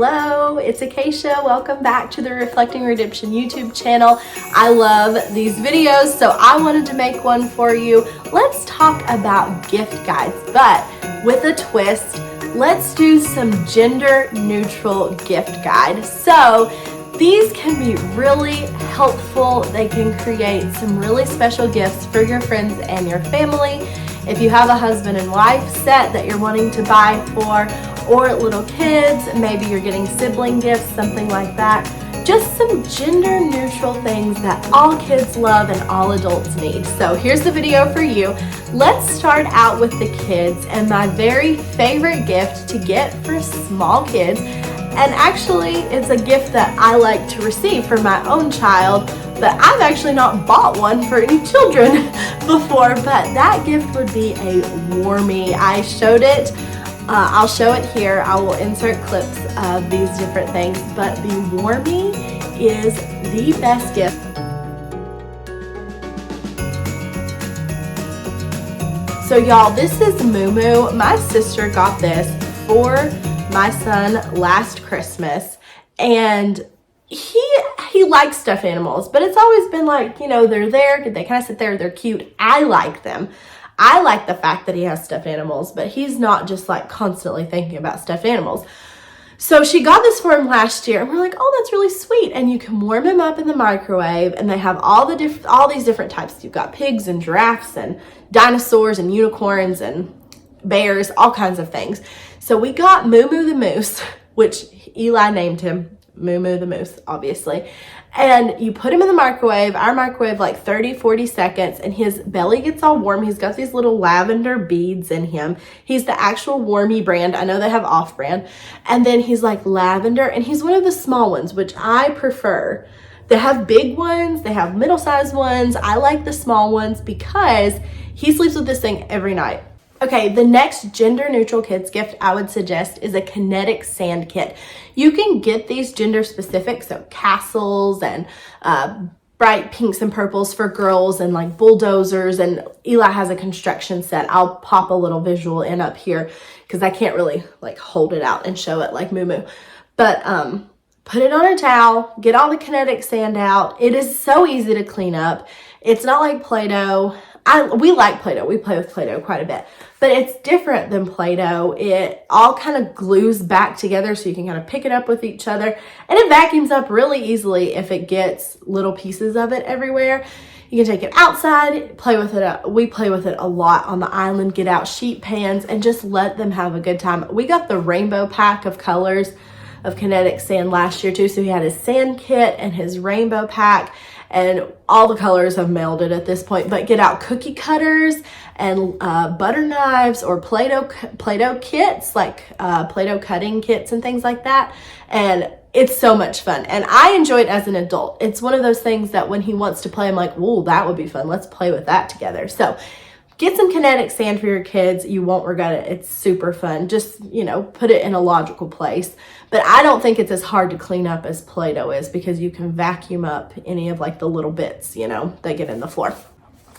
Hello, it's Acacia. Welcome back to the Reflecting Redemption YouTube channel. I love these videos, so I wanted to make one for you. Let's talk about gift guides, but with a twist. Let's do some gender neutral gift guide. So these can be really helpful. They can create some really special gifts for your friends and your family. If you have a husband and wife set that you're wanting to buy for, or little kids, maybe you're getting sibling gifts, something like that. Just some gender neutral things that all kids love and all adults need. So here's the video for you. Let's start out with the kids and my very favorite gift to get for small kids. And actually it's a gift that I like to receive for my own child, but I've actually not bought one for any children before, but that gift would be a WARMIE. I showed it. I'll show it here. I will insert clips of these different things, but the WARMIE is the best gift. So y'all, this is MooMoo. My sister got this for my son last Christmas, and he likes stuffed animals, but it's always been like, you know, they're there, they kind of sit there, they're cute. I like them. I like the fact that he has stuffed animals, but he's not just like constantly thinking about stuffed animals. So she got this for him last year, and we're like, oh, that's really sweet. And you can warm him up in the microwave, and they have all these different types. You've got pigs and giraffes and dinosaurs and unicorns and bears, all kinds of things. So we got MooMoo the Moose, which Eli named him MooMoo the Moose, obviously. And you put him in the microwave, our microwave, like 30-40 seconds, and his belly gets all warm. He's got these little lavender beads in him. He's the actual WARMIE brand. I know they have off-brand. And then he's like lavender, and he's one of the small ones, which I prefer. They have big ones, they have middle-sized ones. I like the small ones because he sleeps with this thing every night. Okay, the next gender neutral kids gift I would suggest is a Kinetic Sand kit. You can get these gender specific, so castles and bright pinks and purples for girls and like bulldozers, and Eli has a construction set. I'll pop a little visual in up here because I can't really like hold it out and show it like MooMoo. But put it on a towel, get all the Kinetic Sand out. It is so easy to clean up. It's not like Play-Doh. We like Play-Doh. We play with Play-Doh quite a bit, but it's different than Play-Doh. It all kind of glues back together so you can kind of pick it up with each other, and it vacuums up really easily if it gets little pieces of it everywhere. You can take it outside, play with it. We play with it a lot on the island, get out sheet pans and just let them have a good time. We got the rainbow pack of colors of Kinetic Sand last year too. So he had his sand kit and his rainbow pack, and all the colors have melded at this point. But get out cookie cutters and butter knives or Play-Doh kits, like Play-Doh cutting kits and things like that. And it's so much fun. And I enjoy it as an adult. It's one of those things that when he wants to play, I'm like, whoa, that would be fun. Let's play with that together. So get some Kinetic Sand for your kids. You won't regret it. It's super fun. Just, you know, put it in a logical place. But I don't think it's as hard to clean up as Play-Doh is, because you can vacuum up any of like the little bits, you know, that get in the floor.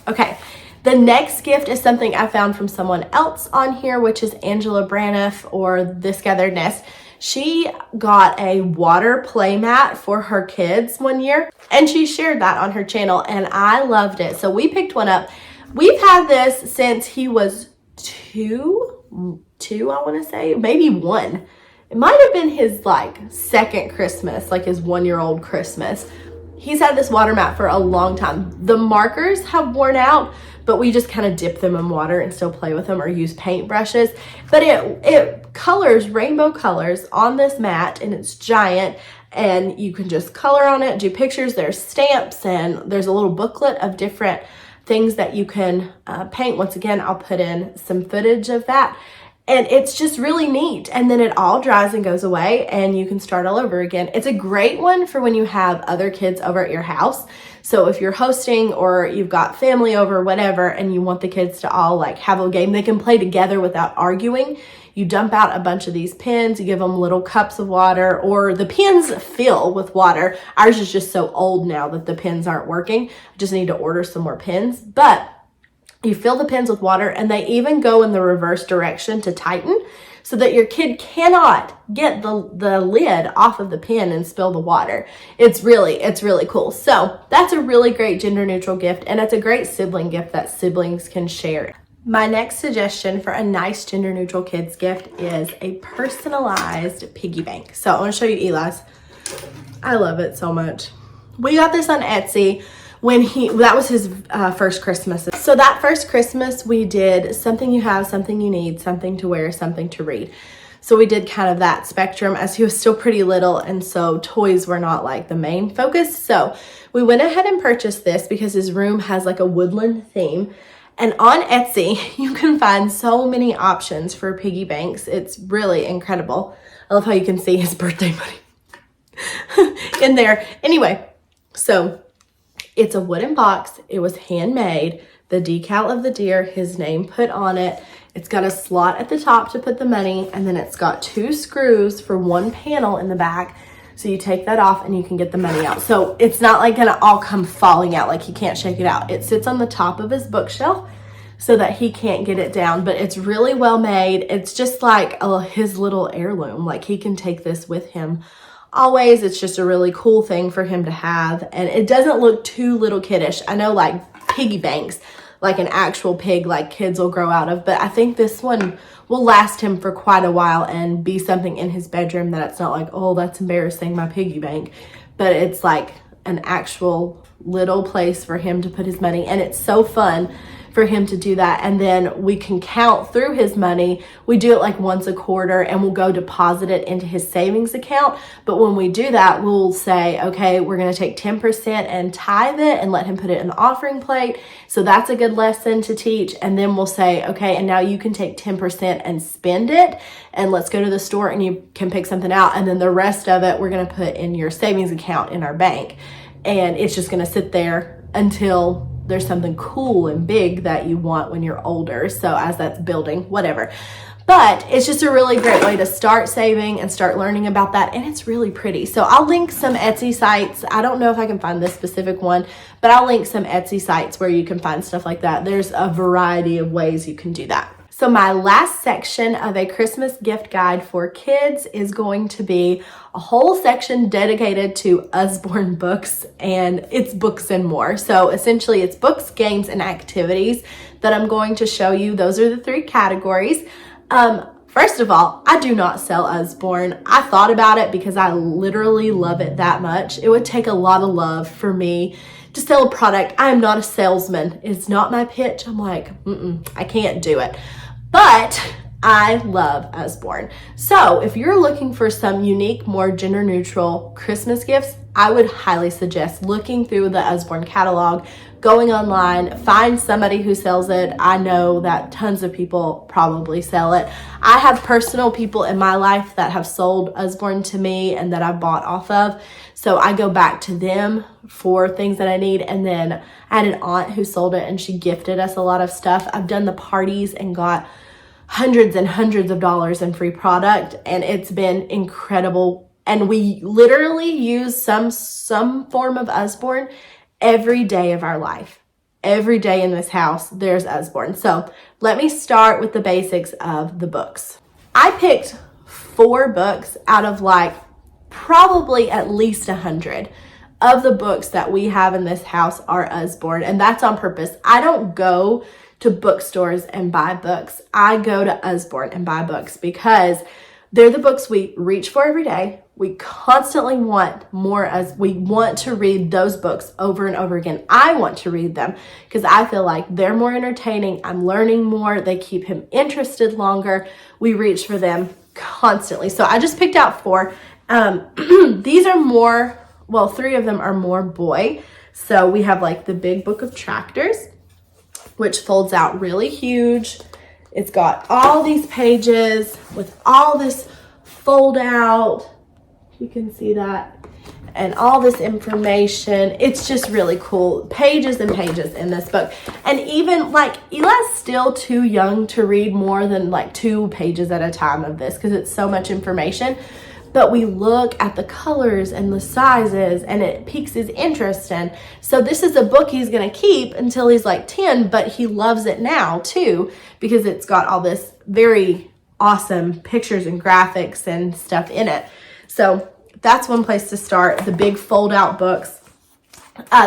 Okay, the next gift is something I found from someone else on here, which is Angela Braniff, or This Gathered Nest. She got a water play mat for her kids one year, and she shared that on her channel, and I loved it. So we picked one up. We've had this since he was two, I want to say, maybe one. It might have been his like second Christmas, like his 1-year-old Christmas. He's had this water mat for a long time. The markers have worn out, but we just kind of dip them in water and still play with them or use paint brushes. But it colors, rainbow colors on this mat, and it's giant, and you can just color on it, do pictures. There's stamps, and there's a little booklet of different things that you can paint. Once again, I'll put in some footage of that. And it's just really neat. And then it all dries and goes away, and you can start all over again. It's a great one for when you have other kids over at your house. So if you're hosting or you've got family over, whatever, and you want the kids to all like have a game, they can play together without arguing. You dump out a bunch of these pins, you give them little cups of water, or the pins fill with water. Ours is just so old now that the pins aren't working. I just need to order some more pins. But You fill the pins with water, and they even go in the reverse direction to tighten so that your kid cannot get the lid off of the pin and spill the water. It's really cool. So that's a really great gender neutral gift, and it's a great sibling gift that siblings can share. My next suggestion for a nice gender neutral kids gift is a personalized piggy bank. So I want to show you Eli's. I love it so much. We got this on Etsy when that was his first Christmas. So that first Christmas we did something you have, something you need, something to wear, something to read. So we did kind of that spectrum as he was still pretty little, and so toys were not like the main focus. So we went ahead and purchased this because his room has like a woodland theme. And on Etsy, you can find so many options for piggy banks. It's really incredible. I love how you can see his birthday money in there. Anyway, so it's a wooden box. It was handmade. The decal of the deer, his name put on it. It's got a slot at the top to put the money, and then it's got 2 screws for 1 panel in the back. So you take that off and you can get the money out. So it's not like gonna all come falling out, like he can't shake it out. It sits on the top of his bookshelf so that he can't get it down, but it's really well made. It's just like his little heirloom. Like he can take this with him always. It's just a really cool thing for him to have, and it doesn't look too little kiddish. I know like piggy banks, like an actual pig like kids will grow out of, but I think this one will last him for quite a while and be something in his bedroom that it's not like, oh, that's embarrassing, my piggy bank, but it's like an actual little place for him to put his money. And it's so fun for him to do that. And then we can count through his money. We do it like once a quarter, and we'll go deposit it into his savings account. But when we do that, we'll say, okay, we're going to take 10% and tithe it and let him put it in the offering plate. So that's a good lesson to teach. And then we'll say, okay, and now you can take 10% and spend it, and let's go to the store and you can pick something out. And then the rest of it, we're going to put in your savings account in our bank. And it's just going to sit there until there's something cool and big that you want when you're older. So as that's building, whatever. But it's just a really great way to start saving and start learning about that. And it's really pretty. So I'll link some Etsy sites. I don't know if I can find this specific one, but I'll link some Etsy sites where you can find stuff like that. There's a variety of ways you can do that. So my last section of a Christmas gift guide for kids is going to be a whole section dedicated to Usborne Books, and it's books and more. So essentially it's books, games, and activities that I'm going to show you. Those are the 3 categories. First of all, I do not sell Usborne. I thought about it because I literally love it that much. It would take a lot of love for me to sell a product. I am not a salesman. It's not my pitch. I'm like, I can't do it. But I love Usborne. So if you're looking for some unique, more gender neutral Christmas gifts, I would highly suggest looking through the Usborne catalog, going online, find somebody who sells it. I know that tons of people probably sell it. I have personal people in my life that have sold Usborne to me and that I bought off of. So I go back to them for things that I need. And then I had an aunt who sold it and she gifted us a lot of stuff. I've done the parties and got hundreds and hundreds of dollars in free product, and it's been incredible. And we literally use some form of Usborne every day of our life. Every day in this house, there's Usborne. So let me start with the basics of the books. I picked 4 books out of like probably at least 100 of the books that we have in this house are Usborne, and that's on purpose. I don't go to bookstores and buy books. I go to Usborne and buy books because they're the books we reach for every day. We constantly want more, as we want to read those books over and over again. I want to read them because I feel like they're more entertaining. I'm learning more. They keep him interested longer. We reach for them constantly. So I just picked out 4. These are more, well, 3 of them are more boy. So we have like the Big Book of Tractors, which folds out really huge. It's got all these pages with all this fold out. You can see that. And all this information. It's just really cool. Pages and pages in this book. And even like Eli's still too young to read more than like 2 pages at a time of this because it's so much information. but we look at the colors and the sizes and it piques his interest. And so this is a book he's going to keep until he's like 10, but he loves it now too, because it's got all this very awesome pictures and graphics and stuff in it. So that's one place to start, the big fold out books.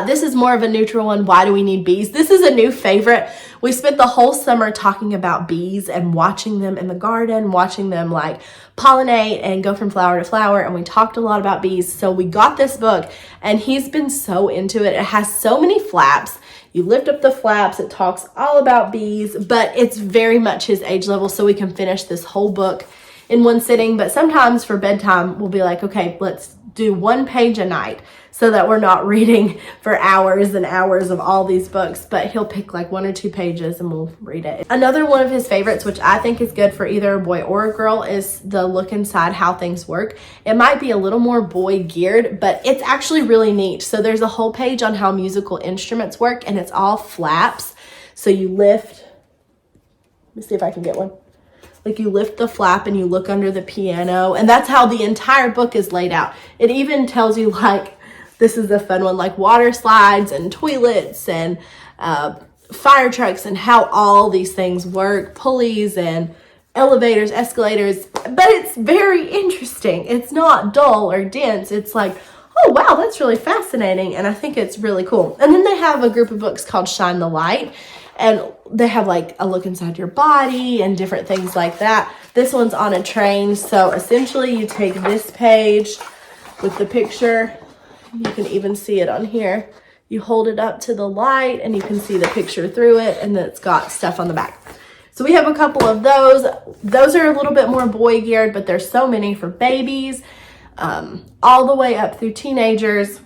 This is more of a neutral one. Why do we need bees? This is a new favorite. We spent the whole summer talking about bees and watching them in the garden, watching them like pollinate and go from flower to flower. And we talked a lot about bees. So we got this book and he's been so into it. It has so many flaps. You lift up the flaps. It talks all about bees, but it's very much his age level. So we can finish this whole book in one sitting. But sometimes for bedtime, we'll be like, okay, let's do 1 page a night, so that we're not reading for hours and hours of all these books, but he'll pick like 1 or 2 pages and we'll read it. Another one of his favorites, which I think is good for either a boy or a girl, is the Look Inside How Things Work. It might be a little more boy geared, but it's actually really neat. So there's a whole page on how musical instruments work and it's all flaps. So you lift, let me see if I can get one. Like you lift the flap and you look under the piano, and that's how the entire book is laid out. It even tells you, like, this is a fun one, like water slides and toilets and fire trucks and how all these things work, pulleys and elevators, escalators, but it's very interesting. It's not dull or dense. It's like, oh wow, that's really fascinating, and I think it's really cool. And then they have a group of books called Shine the Light, and they have like a look inside your body and different things like that. This one's on a train, so essentially you take this page with the picture, you can even see it on here. You hold it up to the light and you can see the picture through it, and then it's got stuff on the back. So we have a couple of those. Those are a little bit more boy geared, but there's so many for babies, all the way up through teenagers.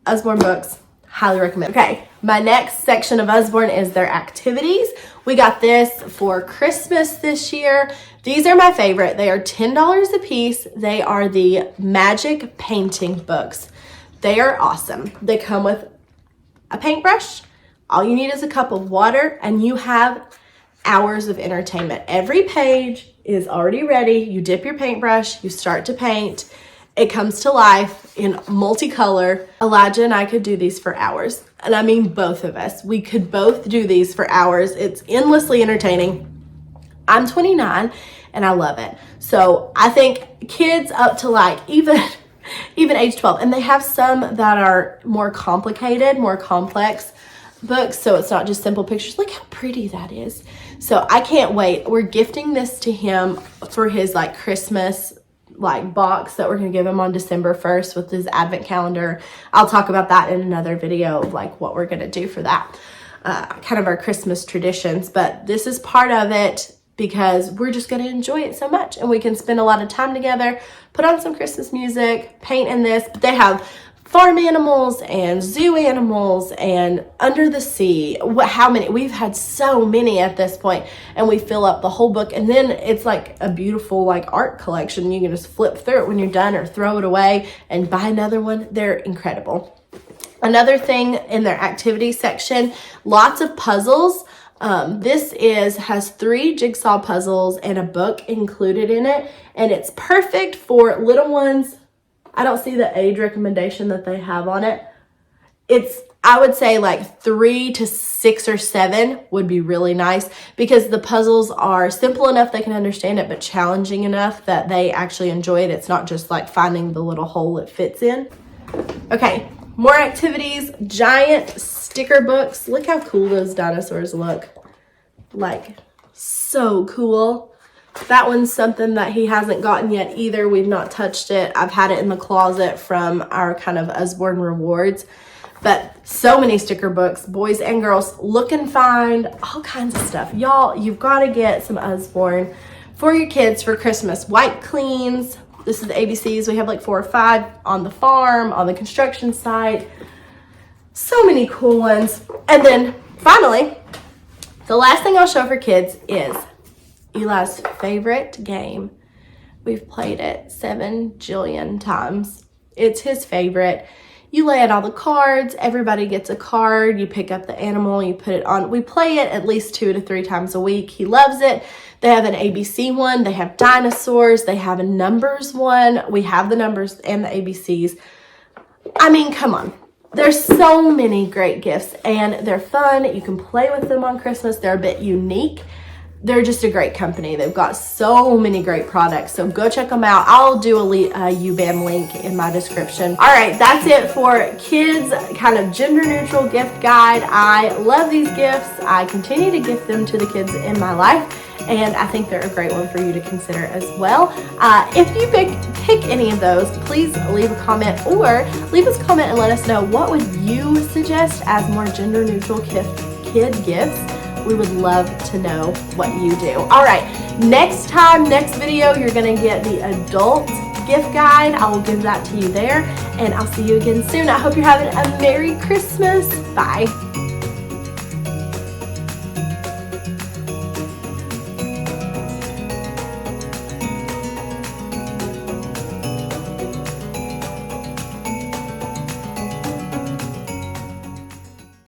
Usborne Books, highly recommend. Okay, my next section of Usborne is their activities. We got this for Christmas this year. These are my favorite. They are $10 a piece. They are the magic painting books. They are awesome. They come with a paintbrush. All you need is a cup of water and you have hours of entertainment. Every page is already ready. You dip your paintbrush, you start to paint. It comes to life in multicolor. Elijah and I could do these for hours. And I mean both of us. We could both do these for hours. It's endlessly entertaining. I'm 29 and I love it. So I think kids up to like even age 12. And they have some that are more complicated, more complex books. So it's not just simple pictures. Look how pretty that is. So I can't wait. We're gifting this to him for his like Christmas like box that we're gonna give him on December 1st with his advent calendar. I'll talk about that in another video of like what we're gonna do for that, kind of our Christmas traditions. But this is part of it because we're just gonna enjoy it so much, and we can spend a lot of time together, put on some Christmas music, paint in this. But they have farm animals and zoo animals and under the sea. How many? We've had so many at this point, and we fill up the whole book. And then it's like a beautiful like art collection. You can just flip through it when you're done or throw it away and buy another one. They're incredible. Another thing in their activity section, lots of puzzles. This has 3 jigsaw puzzles and a book included in it, and it's perfect for little ones. I don't see the age recommendation that they have on it. I would say like 3 to 6 or 7 would be really nice, because the puzzles are simple enough they can understand it, but challenging enough that they actually enjoy it. It's not just like finding the little hole it fits in. Okay, more activities, giant sticker books. Look how cool those dinosaurs look. Like, so cool. That one's something that he hasn't gotten yet either. We've not touched it. I've had it in the closet from our kind of Usborne rewards. But so many sticker books, boys and girls. Look and find, all kinds of stuff. Y'all, you've got to get some Usborne for your kids for Christmas. Wipe cleans. This is the ABCs. We have like 4 or 5 on the farm, on the construction site. So many cool ones. And then finally, the last thing I'll show for kids is Eli's favorite game. We've played it 7 jillion times. It's his favorite. You lay out all the cards, everybody gets a card, you pick up the animal, you put it on. We play it at least 2 to 3 times a week. He loves it. They have an ABC one, they have dinosaurs, they have a numbers one. We have the numbers and the ABCs. I mean, come on. There's so many great gifts and they're fun. You can play with them on Christmas. They're a bit unique. They're just a great company. They've got so many great products. So go check them out. I'll do a UBAM link in my description. All right, that's it for kids kind of gender neutral gift guide. I love these gifts. I continue to gift them to the kids in my life. And I think they're a great one for you to consider as well. If you pick any of those, please leave a comment or leave us a comment and let us know what would you suggest as more gender neutral kid gifts. We would love to know what you do. All right, next video, you're gonna get the adult gift guide. I will give that to you there, and I'll see you again soon. I hope you're having a Merry Christmas. Bye.